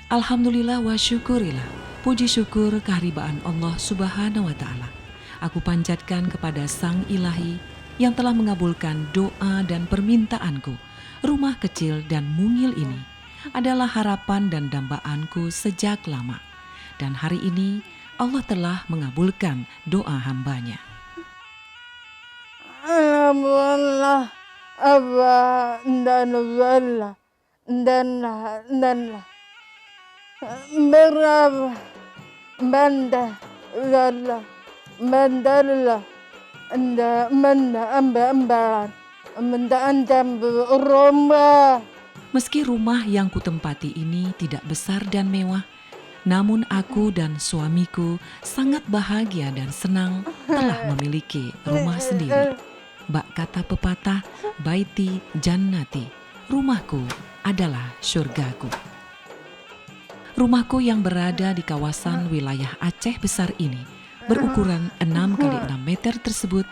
Alhamdulillah wa syukurilah. Puji syukur keharibaan Allah Subhanahu wa Ta'ala. Aku panjatkan kepada Sang Ilahi yang telah mengabulkan doa dan permintaanku. Rumah kecil dan mungil ini adalah harapan dan dambaanku sejak lama. Dan hari ini Allah telah mengabulkan doa hambanya. Alhamdulillah, Abba dan Zalla dan berapa banda Zalla bandalla anda manda ambaran manda andam berumah. Meski rumah yang kutempati ini tidak besar dan mewah, namun aku dan suamiku sangat bahagia dan senang telah memiliki rumah sendiri. Bak kata pepatah, baiti jannati, rumahku adalah surgaku. Rumahku yang berada di kawasan wilayah Aceh besar ini, berukuran 6 kali 6 meter tersebut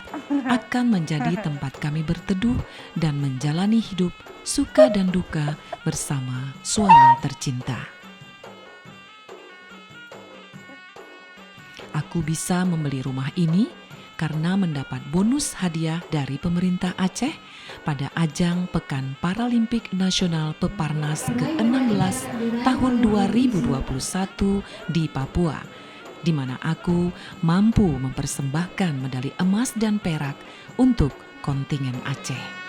akan menjadi tempat kami berteduh dan menjalani hidup suka dan duka bersama suami tercinta. Aku bisa membeli rumah ini karena mendapat bonus hadiah dari pemerintah Aceh pada ajang Pekan Paralimpik Nasional Peparnas ke-16 tahun 2021 di Papua, di mana aku mampu mempersembahkan medali emas dan perak untuk kontingen Aceh.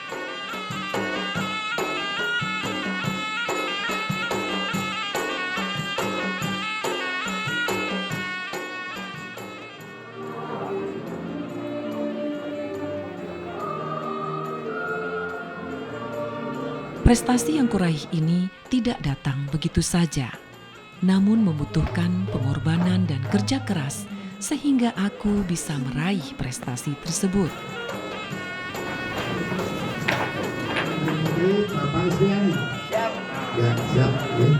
Prestasi yang kuraih ini tidak datang begitu saja, namun membutuhkan pengorbanan dan kerja keras sehingga aku bisa meraih prestasi tersebut. Bapak istrinya nih? Siap. Ya, siap. Ya.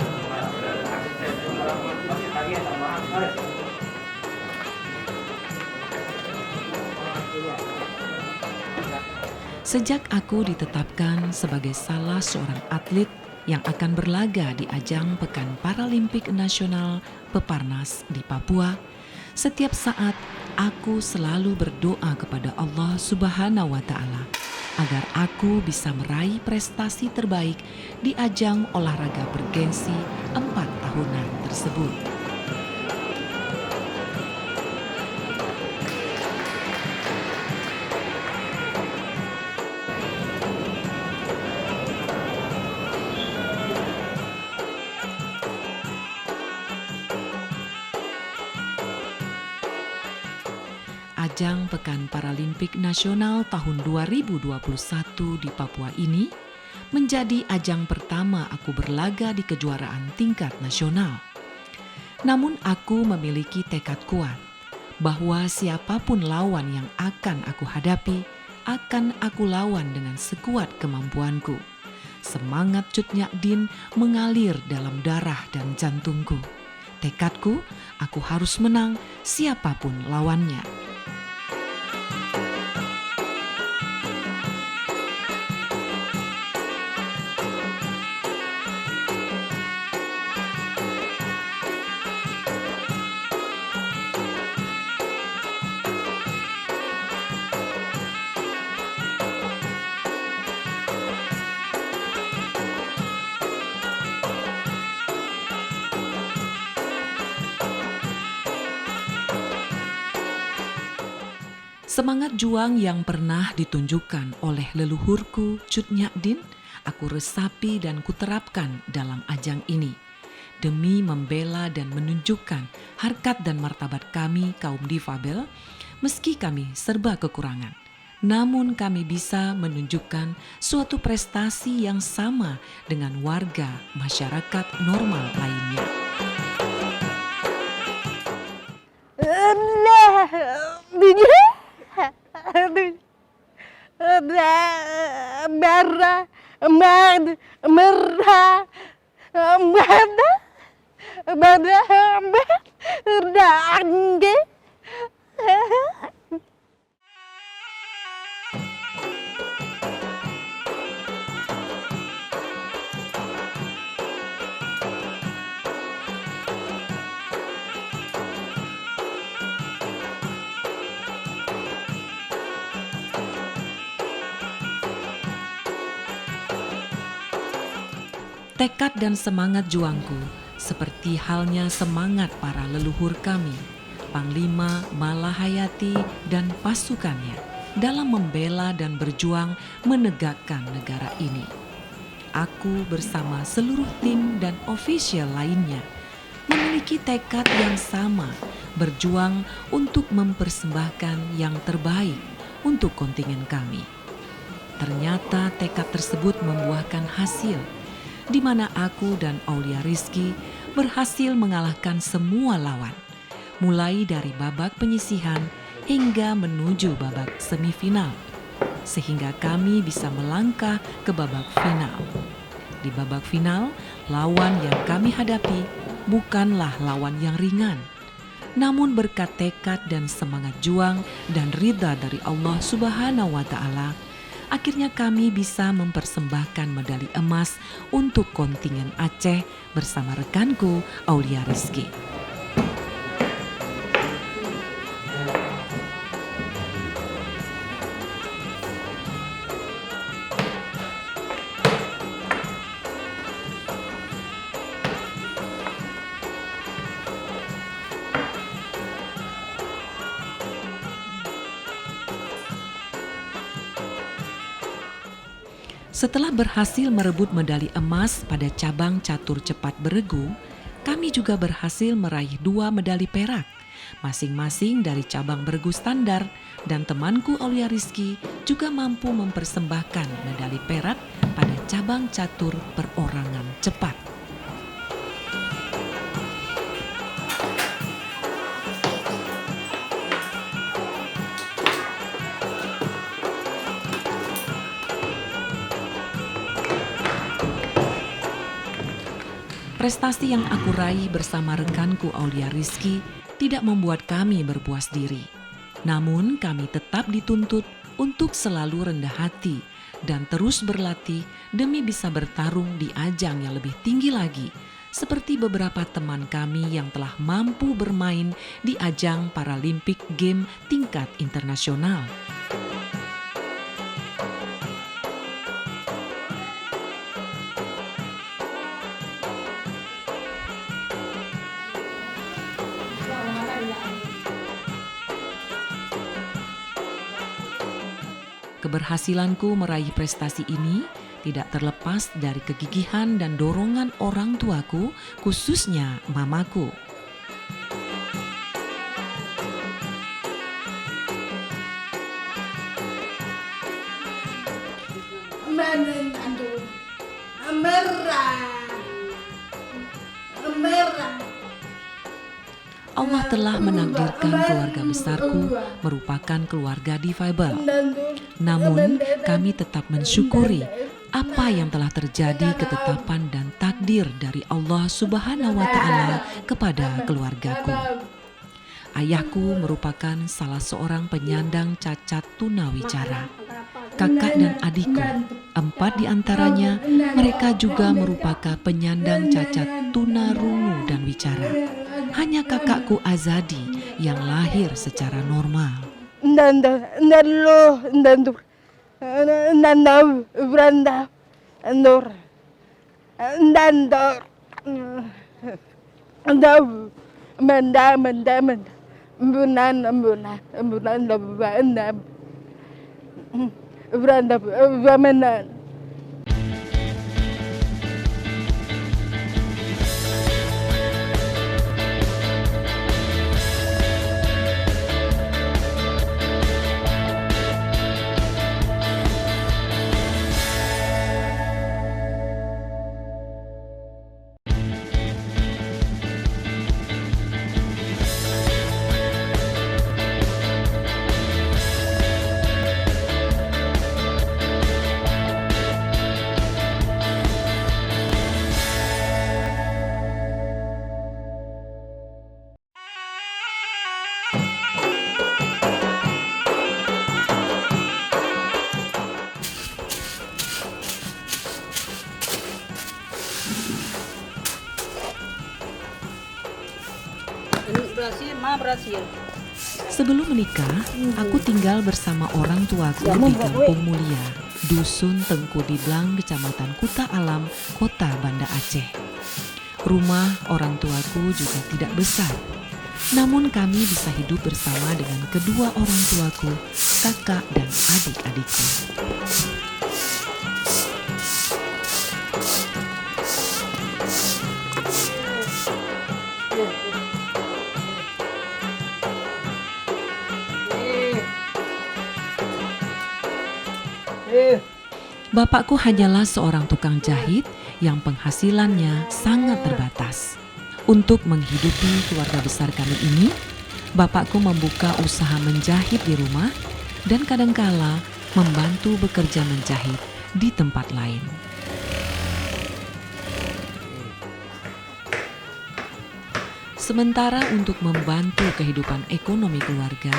Sejak aku ditetapkan sebagai salah seorang atlet yang akan berlaga di ajang Pekan Paralimpik Nasional Peparnas di Papua, setiap saat aku selalu berdoa kepada Allah Subhanahu wa Ta'ala agar aku bisa meraih prestasi terbaik di ajang olahraga bergengsi 4 tahunan tersebut. Ajang Pekan Paralimpik Nasional tahun 2021 di Papua ini menjadi ajang pertama aku berlaga di kejuaraan tingkat nasional. Namun aku memiliki tekad kuat bahwa siapapun lawan yang akan aku hadapi, akan aku lawan dengan sekuat kemampuanku. Semangat Cut Nyak Dien mengalir dalam darah dan jantungku. Tekadku, aku harus menang siapapun lawannya. Semangat juang yang pernah ditunjukkan oleh leluhurku Cut Nyak Dien, aku resapi dan kuterapkan dalam ajang ini. Demi membela dan menunjukkan harkat dan martabat kami kaum difabel, meski kami serba kekurangan. Namun kami bisa menunjukkan suatu prestasi yang sama dengan warga masyarakat normal lainnya. Tekad dan semangat juangku seperti halnya semangat para leluhur kami, Panglima Malahayati dan pasukannya dalam membela dan berjuang menegakkan negara ini. Aku bersama seluruh tim dan ofisial lainnya memiliki tekad yang sama, berjuang untuk mempersembahkan yang terbaik untuk kontingen kami. Ternyata tekad tersebut membuahkan hasil, di mana aku dan Aulia Rizky berhasil mengalahkan semua lawan, mulai dari babak penyisihan hingga menuju babak semifinal, sehingga kami bisa melangkah ke babak final. Di babak final, lawan yang kami hadapi bukanlah lawan yang ringan, namun berkat tekad dan semangat juang dan ridha dari Allah Subhanahu wa Ta'ala, akhirnya kami bisa mempersembahkan medali emas untuk kontingen Aceh bersama rekanku Aulia Rizky. Setelah berhasil merebut medali emas pada cabang catur cepat beregu, kami juga berhasil meraih 2 medali perak, masing-masing dari cabang beregu standar, dan temanku Aulia Rizky juga mampu mempersembahkan medali perak pada cabang catur perorangan cepat. Prestasi yang aku raih bersama rekanku Aulia Rizky tidak membuat kami berpuas diri. Namun kami tetap dituntut untuk selalu rendah hati dan terus berlatih demi bisa bertarung di ajang yang lebih tinggi lagi, seperti beberapa teman kami yang telah mampu bermain di ajang Paralimpik Game tingkat internasional. Keberhasilanku meraih prestasi ini tidak terlepas dari kegigihan dan dorongan orang tuaku, khususnya mamaku. Allah telah menakdirkan keluarga besarku merupakan keluarga difabel. Namun kami tetap mensyukuri apa yang telah terjadi ketetapan dan takdir dari Allah Subhanahu wa Ta'ala kepada keluargaku. Ayahku merupakan salah seorang penyandang cacat tunawicara. Kakak dan adikku, 4 diantaranya, mereka juga merupakan penyandang cacat tunarungu dan wicara. Hanya kakakku Azadi yang lahir secara normal. Berhasil. Sebelum menikah, aku tinggal bersama orang tuaku di Kampung Mulia. Dusun Tengku Diblang, Kecamatan Kuta Alam, Kota Banda Aceh. Rumah orang tuaku juga tidak besar. Namun kami bisa hidup bersama dengan kedua orang tuaku, kakak dan adik-adikku. Bapakku hanyalah seorang tukang jahit yang penghasilannya sangat terbatas. Untuk menghidupi keluarga besar kami ini, bapakku membuka usaha menjahit di rumah dan kadangkala membantu bekerja menjahit di tempat lain. Sementara untuk membantu kehidupan ekonomi keluarga,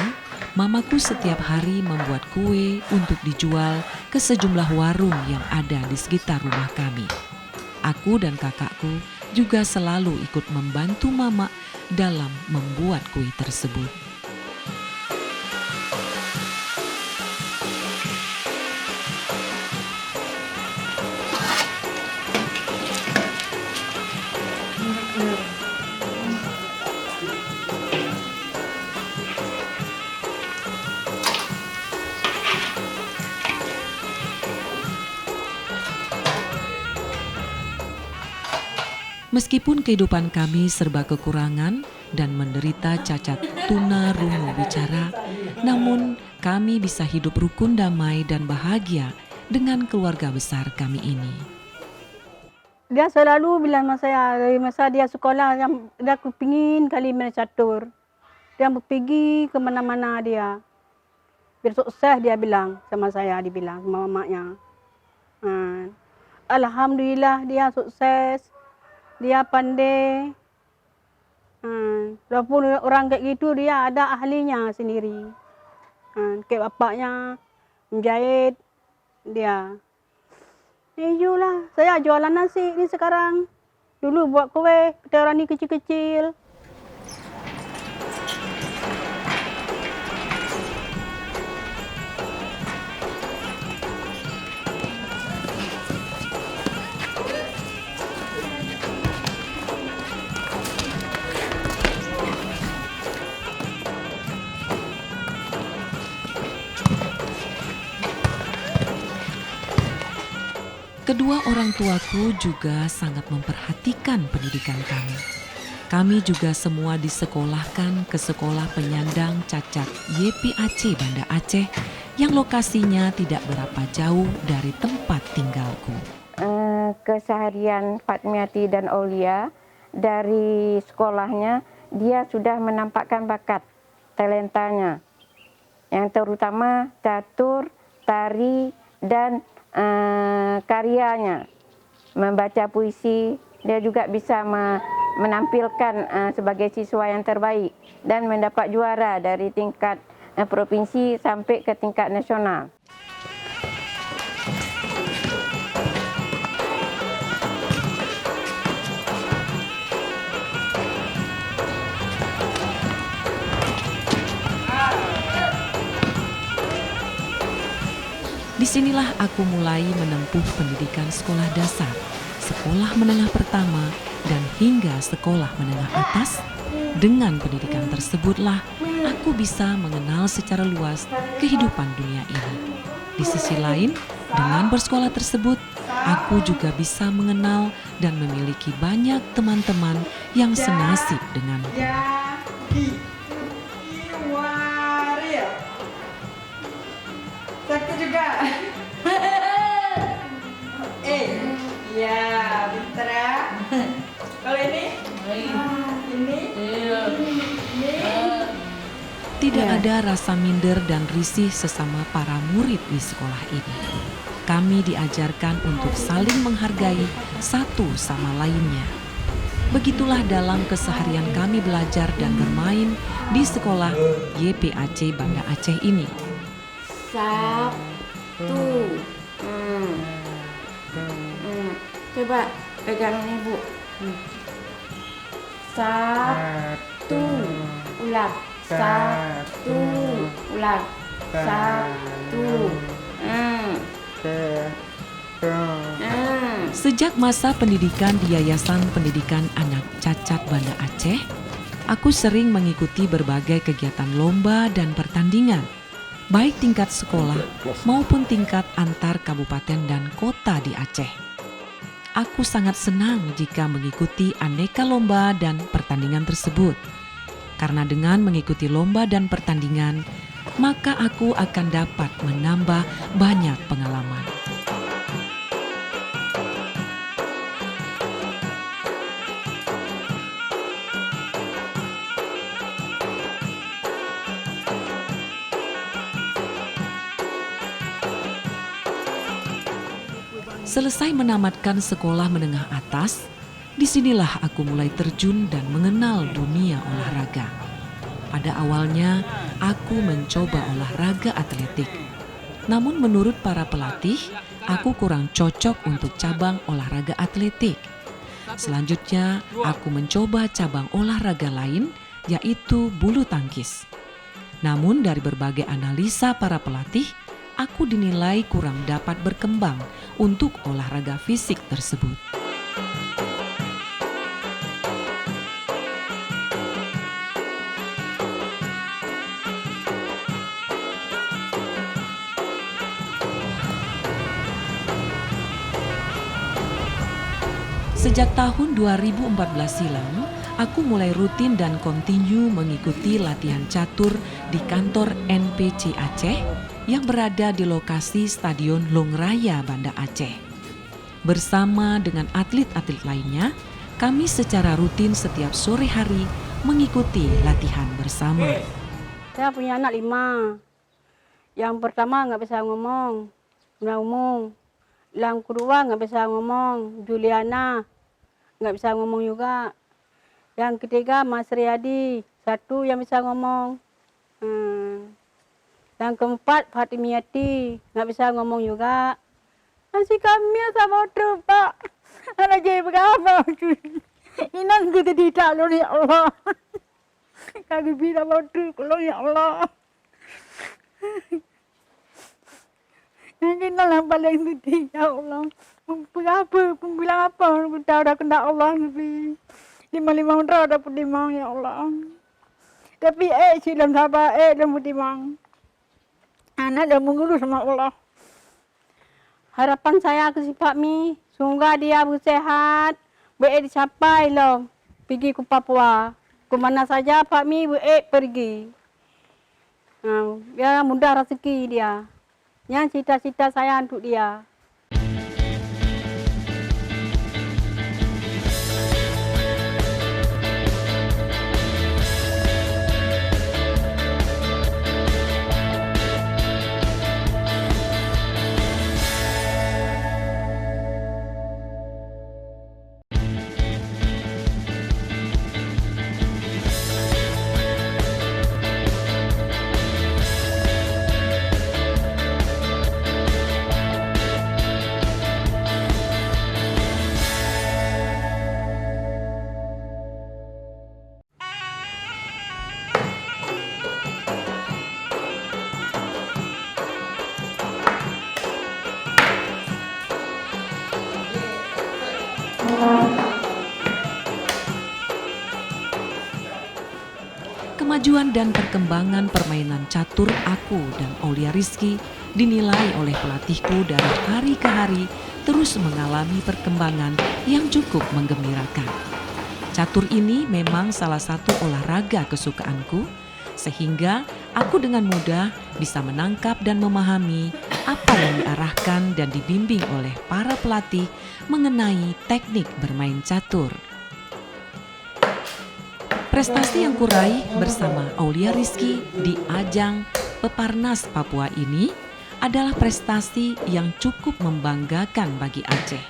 mamaku setiap hari membuat kue untuk dijual ke sejumlah warung yang ada di sekitar rumah kami. Aku dan kakakku juga selalu ikut membantu mama dalam membuat kue tersebut. Meskipun kehidupan kami serba kekurangan dan menderita cacat tuna rungu bicara, namun kami bisa hidup rukun, damai, dan bahagia dengan keluarga besar kami ini. Dia selalu bilang sama saya, dari masa dia sekolah, dia kepingin kali main catur. Dia mau pergi ke mana-mana dia. Biar sukses dia bilang sama saya, dibilang sama mamanya. Alhamdulillah dia sukses. Dia pandai. Walaupun orang kayak gitu, dia ada ahlinya sendiri. Kayak bapaknya menjahit dia. Jualah. Saya jualan nasi ni sekarang. Dulu buat kue, kita orang ni kecil-kecil. Kedua orang tuaku juga sangat memperhatikan pendidikan kami. Kami juga semua disekolahkan ke sekolah penyandang cacat YPAC Banda Aceh yang lokasinya tidak berapa jauh dari tempat tinggalku. Keseharian Fatmiati dan Aulia dari sekolahnya, dia sudah menampakkan bakat talentanya, yang terutama catur, tari, dan karyanya. Membaca puisi, dia juga bisa menampilkan sebagai siswa yang terbaik dan mendapat juara dari tingkat provinsi sampai ke tingkat nasional. Disinilah aku mulai menempuh pendidikan sekolah dasar, sekolah menengah pertama, dan hingga sekolah menengah atas. Dengan pendidikan tersebutlah aku bisa mengenal secara luas kehidupan dunia ini. Di sisi lain, dengan bersekolah tersebut, aku juga bisa mengenal dan memiliki banyak teman-teman yang senasib denganku. Satu juga. Ya, pintar ya. Kalau ini? Ini? Tidak ada rasa minder dan risih sesama para murid di sekolah ini. Kami diajarkan untuk saling menghargai satu sama lainnya. Begitulah dalam keseharian kami belajar dan bermain di sekolah YPAC Banda Aceh ini. Satu. Coba pegang ibu. Satu. Ulang. Satu. Ulang. Satu. Sejak masa pendidikan di Yayasan Pendidikan Anak Cacat Banda Aceh, aku sering mengikuti berbagai kegiatan lomba dan pertandingan, baik tingkat sekolah maupun tingkat antar kabupaten dan kota di Aceh. Aku sangat senang jika mengikuti aneka lomba dan pertandingan tersebut, karena dengan mengikuti lomba dan pertandingan, maka aku akan dapat menambah banyak pengalaman. Selesai menamatkan sekolah menengah atas, disinilah aku mulai terjun dan mengenal dunia olahraga. Pada awalnya, aku mencoba olahraga atletik. Namun menurut para pelatih, aku kurang cocok untuk cabang olahraga atletik. Selanjutnya, aku mencoba cabang olahraga lain, yaitu bulu tangkis. Namun dari berbagai analisa para pelatih, aku dinilai kurang dapat berkembang untuk olahraga fisik tersebut. Sejak tahun 2014 silam, aku mulai rutin dan kontinu mengikuti latihan catur di kantor NPC Aceh yang berada di lokasi Stadion Long Raya Banda Aceh. Bersama dengan atlet-atlet lainnya, kami secara rutin setiap sore hari mengikuti latihan bersama. Saya punya anak 5. Yang pertama nggak bisa ngomong, nggak umum. Yang kedua nggak bisa ngomong, Juliana. Nggak bisa ngomong juga. Yang ketiga Mas Riyadi, 1 yang bisa ngomong. Yang keempat Fatimiati, nggak bisa ngomong juga. Nasi kami sama tu Pak. Anak jadi berapa? Inan kita tidak loh ya Allah. Kami bilang mau tu kalau ya Allah. Yang kita lah paling sedih ya Allah. Berapa pun bilang apa? Kita udah kena Allah lebih 5 udah dapat 5 ya Allah. Tapi silam sabar dalam timang. Anak dah mengurus sama Allah. Harapan saya ke si Pak Mi, semoga dia bersehat, dicapai loh, pergi ke Papua. Ke mana saja Pak Mi pergi. Biar mudah rezeki dia. Yang cita-cita saya untuk dia. Kemajuan dan perkembangan permainan catur aku dan Aulia Rizky dinilai oleh pelatihku dari hari ke hari terus mengalami perkembangan yang cukup menggembirakan. Catur ini memang salah satu olahraga kesukaanku, sehingga aku dengan mudah bisa menangkap dan memahami apa yang diarahkan dan dibimbing oleh para pelatih mengenai teknik bermain catur. Prestasi yang kuraih bersama Aulia Rizky di ajang Peparnas Papua ini adalah prestasi yang cukup membanggakan bagi Aceh.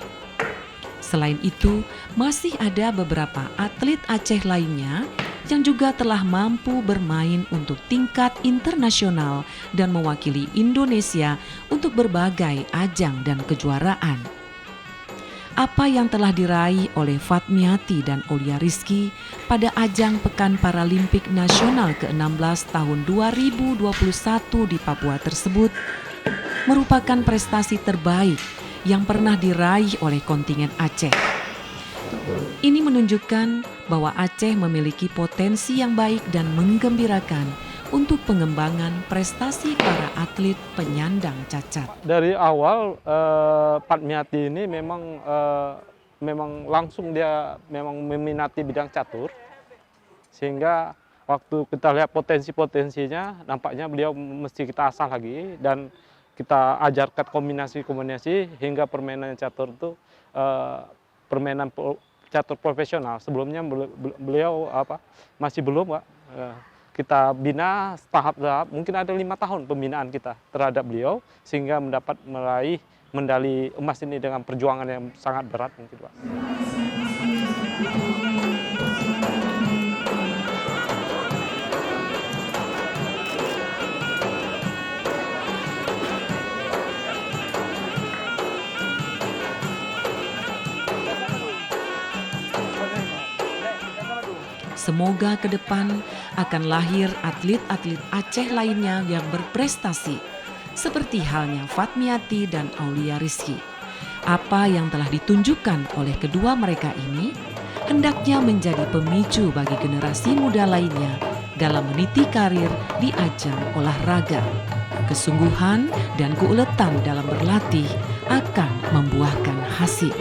Selain itu, masih ada beberapa atlet Aceh lainnya yang juga telah mampu bermain untuk tingkat internasional dan mewakili Indonesia untuk berbagai ajang dan kejuaraan. Apa yang telah diraih oleh Fatmiati dan Aulia Rizky pada ajang Pekan Paralimpik Nasional ke-16 tahun 2021 di Papua tersebut merupakan prestasi terbaik yang pernah diraih oleh kontingen Aceh. Ini menunjukkan bahwa Aceh memiliki potensi yang baik dan menggembirakan untuk pengembangan prestasi para atlet penyandang cacat. Dari awal Fatmiati ini memang langsung dia memang meminati bidang catur, sehingga waktu kita lihat potensinya nampaknya beliau mesti kita asah lagi dan kita ajarkan kombinasi hingga permainan catur itu permainan catur profesional. Sebelumnya beliau masih belum, Pak. Kita bina tahap-tahap, mungkin ada 5 tahun pembinaan kita terhadap beliau sehingga mendapat meraih medali emas ini dengan perjuangan yang sangat berat mungkin, Pak. Semoga ke depan akan lahir atlet-atlet Aceh lainnya yang berprestasi, seperti halnya Fatmiati dan Aulia Rizky. Apa yang telah ditunjukkan oleh kedua mereka ini hendaknya menjadi pemicu bagi generasi muda lainnya dalam meniti karir di ajang olahraga. Kesungguhan dan keuletan dalam berlatih akan membuahkan hasil.